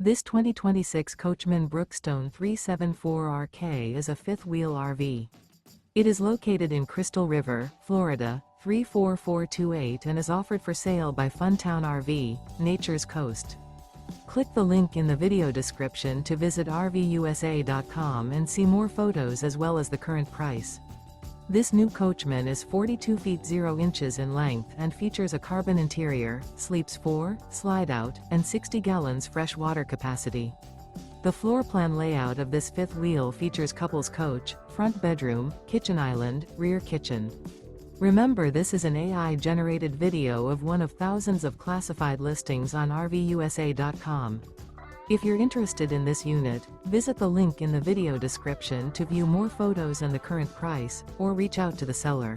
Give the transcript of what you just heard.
This 2026 Coachmen Brookstone 374RK is a fifth-wheel RV. It is located in Crystal River, Florida, 34428 and is offered for sale by Funtown RV, Nature's Coast. Click the link in the video description to visit RVUSA.com and see more photos as well as the current price. This new Coachmen is 42 feet 0 inches in length and features a carbon interior, sleeps 4, slide-out, and 60 gallons fresh water capacity. The floor plan layout of this fifth wheel features couples coach, front bedroom, kitchen island, rear kitchen. Remember, this is an AI-generated video of one of thousands of classified listings on RVUSA.com. If you're interested in this unit, visit the link in the video description to view more photos and the current price, or reach out to the seller.